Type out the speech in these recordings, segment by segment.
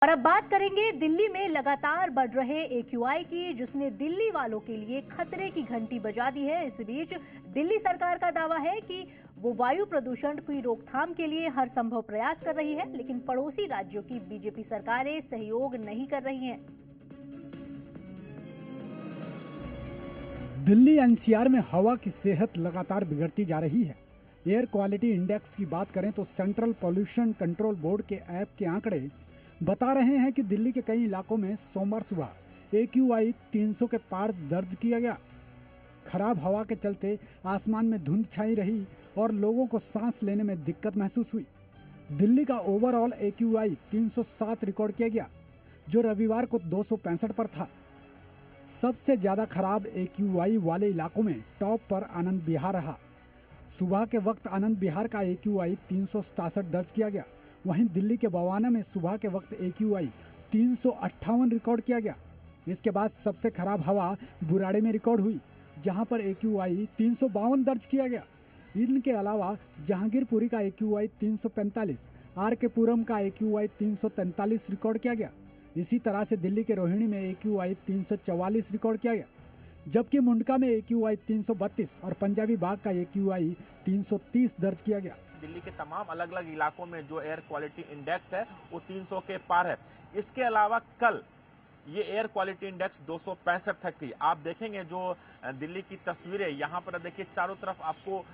और अब बात करेंगे दिल्ली में लगातार बढ़ रहे AQI की, जिसने दिल्ली वालों के लिए खतरे की घंटी बजा दी है। इस बीच दिल्ली सरकार का दावा है कि वो वायु प्रदूषण की रोकथाम के लिए हर संभव प्रयास कर रही है, लेकिन पड़ोसी राज्यों की बीजेपी सरकारें सहयोग नहीं कर रही हैं। दिल्ली NCR में हवा की सेहत लगातार बिगड़ती जा रही है। एयर क्वालिटी इंडेक्स की बात करें तो सेंट्रल पॉल्यूशन कंट्रोल बोर्ड के ऐप के आंकड़े बता रहे हैं कि दिल्ली के कई इलाकों में सोमवार सुबह AQI 300 के पार दर्ज किया गया। खराब हवा के चलते आसमान में धुंध छाई रही और लोगों को सांस लेने में दिक्कत महसूस हुई। दिल्ली का ओवरऑल AQI 307 रिकॉर्ड किया गया, जो रविवार को 265 पर था। सबसे ज्यादा खराब AQI वाले इलाकों में टॉप पर आनंद विहार रहा। सुबह के वक्त आनंद विहार का AQI 367 दर्ज किया गया। वहीं दिल्ली के बवाना में सुबह के वक्त AQI 358 रिकॉर्ड किया गया। इसके बाद सबसे खराब हवा बुराड़े में रिकॉर्ड हुई, जहां पर AQI 352 दर्ज किया गया। इनके अलावा जहांगीरपुरी का AQI 345, RK पुरम का AQI 343 रिकॉर्ड किया गया। इसी तरह से दिल्ली के रोहिणी में AQI 344 रिकॉर्ड किया गया, जबकि मुंडका में AQI 332 और पंजाबी बाग का AQI 330 दर्ज किया गया। दिल्ली के तमाम अलग अलग इलाकों में जो एयर क्वालिटी इंडेक्स है वो 300 के पार है। इसके अलावा कल ये एयर क्वालिटी इंडेक्स 265 तक थी। आप देखेंगे जो दिल्ली की तस्वीरें, यहाँ पर देखिए चारों तरफ आपको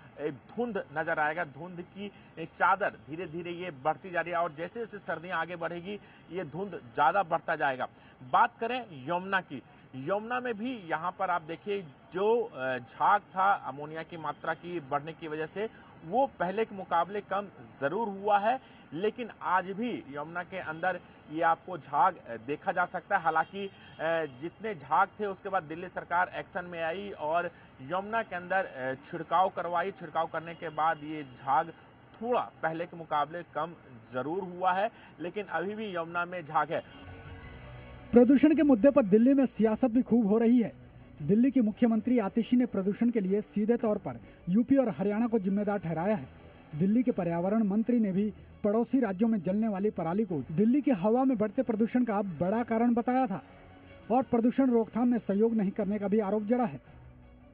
धुंध नजर आएगा। धुंध की चादर धीरे धीरे ये बढ़ती जा रही है और जैसे जैसे सर्दियां आगे बढ़ेगी ये धुंध ज्यादा बढ़ता जाएगा। बात करें यमुना की, यमुना में भी यहाँ पर आप देखिए जो झाग था अमोनिया की मात्रा की बढ़ने की वजह से वो पहले के मुकाबले कम जरूर हुआ है, लेकिन आज भी यमुना के अंदर ये आपको झाग देखा जा सकता है। हालांकि जितने झाग थे उसके बाद दिल्ली सरकार एक्शन में आई और यमुना के अंदर छिड़काव करवाई। छिड़काव करने के बाद ये झाग थोड़ा पहले के मुकाबले कम जरूर हुआ है, लेकिन अभी भी यमुना में झाग है। प्रदूषण के मुद्दे पर दिल्ली में सियासत भी खूब हो रही है। दिल्ली की मुख्यमंत्री आतिशी ने प्रदूषण के लिए सीधे तौर पर यूपी और हरियाणा को जिम्मेदार ठहराया है। दिल्ली के पर्यावरण मंत्री ने भी पड़ोसी राज्यों में जलने वाली पराली को दिल्ली की हवा में बढ़ते प्रदूषण का बड़ा कारण बताया था और प्रदूषण रोकथाम में सहयोग नहीं करने का भी आरोप जड़ा है।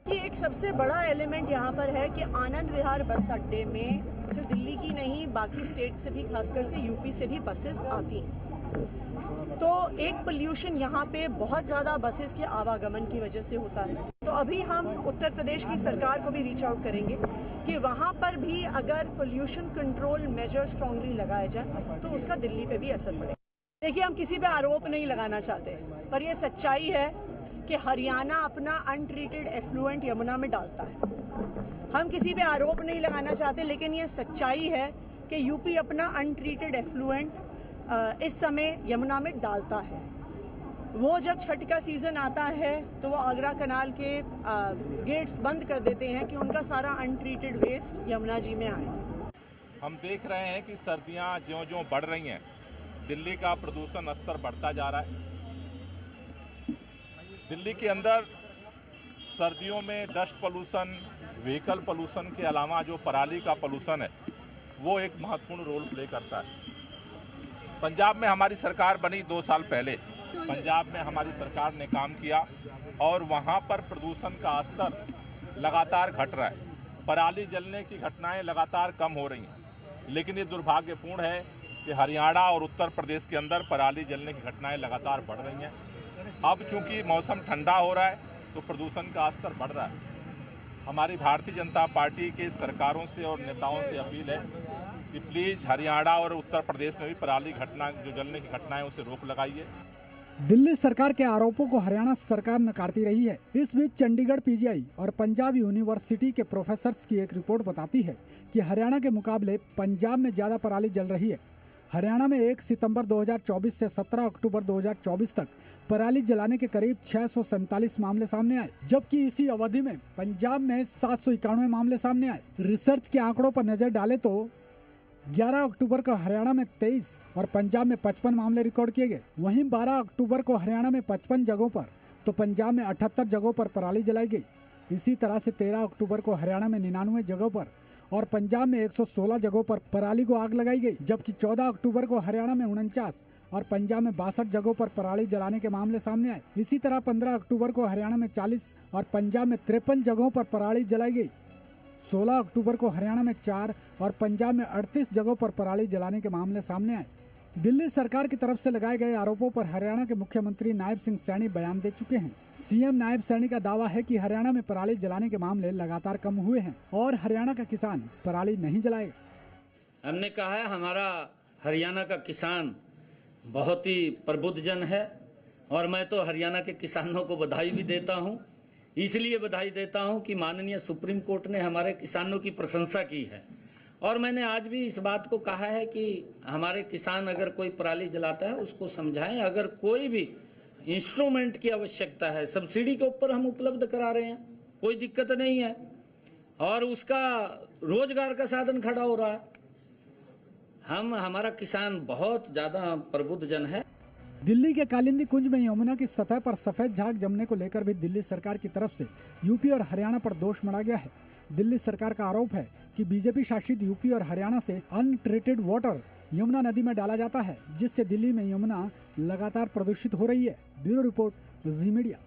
कि एक सबसे बड़ा एलिमेंट यहाँ पर है कि आनंद विहार बस अड्डे में सिर्फ दिल्ली की नहीं बाकी स्टेट से भी, खासकर से यूपी से भी बसेस आती हैं। तो एक पोल्यूशन यहाँ पे बहुत ज्यादा बसेस के आवागमन की वजह से होता है। तो अभी हम उत्तर प्रदेश की सरकार को भी रीच आउट करेंगे कि वहाँ पर भी अगर पोल्यूशन कंट्रोल मेजर स्ट्रांगली लगाया जाए तो उसका दिल्ली पे भी असर पड़ेगा। देखिए, हम किसी पे आरोप नहीं लगाना चाहते, पर यह सच्चाई है कि हरियाणा अपना अनट्रीटेड एफ्लुएंट यमुना में डालता है। हम किसी पे आरोप नहीं लगाना चाहते, लेकिन ये सच्चाई है कि यूपी अपना अनट्रीटेड एफ्लुएंट इस समय यमुना में डालता है। वो जब छठ का सीजन आता है तो वो आगरा कनाल के गेट्स बंद कर देते हैं कि उनका सारा अनट्रीटेड वेस्ट यमुना जी में आए। हम देख रहे हैं कि सर्दियां ज्यों ज्यों बढ़ रही हैं, दिल्ली का प्रदूषण स्तर बढ़ता जा रहा है। दिल्ली के अंदर सर्दियों में डस्ट पोल्यूशन, व्हीकल पोल्यूशन के अलावा जो पराली का पोल्यूशन है वो एक महत्वपूर्ण रोल प्ले करता है। पंजाब में हमारी सरकार बनी 2 साल पहले। पंजाब में हमारी सरकार ने काम किया और वहाँ पर प्रदूषण का स्तर लगातार घट रहा है। पराली जलने की घटनाएं लगातार कम हो रही हैं, लेकिन ये दुर्भाग्यपूर्ण है कि हरियाणा और उत्तर प्रदेश के अंदर पराली जलने की घटनाएं लगातार बढ़ रही हैं। अब चूंकि मौसम ठंडा हो रहा है तो प्रदूषण का स्तर बढ़ रहा है। हमारी भारतीय जनता पार्टी के सरकारों से और नेताओं से अपील है कि प्लीज़ हरियाणा और उत्तर प्रदेश में भी पराली घटना जो जलने की घटनाएं उसे रोक लगाइए। दिल्ली सरकार के आरोपों को हरियाणा सरकार नकारती रही है। इस बीच चंडीगढ़ PGI और पंजाब यूनिवर्सिटी के प्रोफेसर्स की एक रिपोर्ट बताती है कि हरियाणा के मुकाबले पंजाब में ज्यादा पराली जल रही है। हरियाणा में 1 सितंबर 2024 से 17 अक्टूबर 2024 तक पराली जलाने के करीब 647 मामले सामने आए, जबकि इसी अवधि में पंजाब में 791 मामले सामने आए। रिसर्च के आंकड़ों पर नजर डालें तो 11 अक्टूबर को हरियाणा में 23 और पंजाब में 55 मामले रिकॉर्ड किए गए। वहीं 12 अक्टूबर को हरियाणा में 55 जगहों पर तो पंजाब में 78 जगहों पर पराली जलाई गई। इसी तरह से 13 अक्टूबर को हरियाणा में 99 जगहों पर और पंजाब में 116 जगहों पर पराली को आग लगाई गई, जबकि 14 अक्टूबर को हरियाणा में 49 और पंजाब में 62 जगहों पर पराली जलाने के मामले सामने आए। इसी तरह 15 अक्टूबर को हरियाणा में 40 और पंजाब में 53 जगहों पर पराली जलाई गई। 16 अक्टूबर को हरियाणा में 4 और पंजाब में 38 जगहों पर पराली जलाने के मामले सामने आए। दिल्ली सरकार की तरफ से लगाए गए आरोपों पर हरियाणा के मुख्यमंत्री नायब सिंह सैनी बयान दे चुके हैं। सीएम नायब सैनी का दावा है कि हरियाणा में पराली जलाने के मामले लगातार कम हुए हैं और हरियाणा का किसान पराली नहीं जलाएगा। हमने कहा है हमारा हरियाणा का किसान बहुत ही प्रबुद्ध जन है और मैं तो हरियाणा के किसानों को बधाई भी देता हूं। इसलिए बधाई देता हूं कि माननीय सुप्रीम कोर्ट ने हमारे किसानों की प्रशंसा की है और मैंने आज भी इस बात को कहा है कि हमारे किसान अगर कोई पराली जलाता है उसको समझाएं। अगर कोई भी इंस्ट्रूमेंट की आवश्यकता है, सब्सिडी के ऊपर हम उपलब्ध करा रहे हैं, कोई दिक्कत नहीं है और उसका रोजगार का साधन खड़ा हो रहा है। हमारा किसान बहुत ज्यादा प्रबुद्ध जन है। दिल्ली के कालिंदी कुंज में यमुना की सतह पर सफेद झाग जमने को लेकर भी दिल्ली सरकार की तरफ से यूपी और हरियाणा पर दोष मढ़ा गया है। दिल्ली सरकार का आरोप है कि बीजेपी शासित यूपी और हरियाणा से अनट्रीटेड वाटर यमुना नदी में डाला जाता है, जिससे दिल्ली में यमुना लगातार प्रदूषित हो रही है। ब्यूरो रिपोर्ट, जी मीडिया।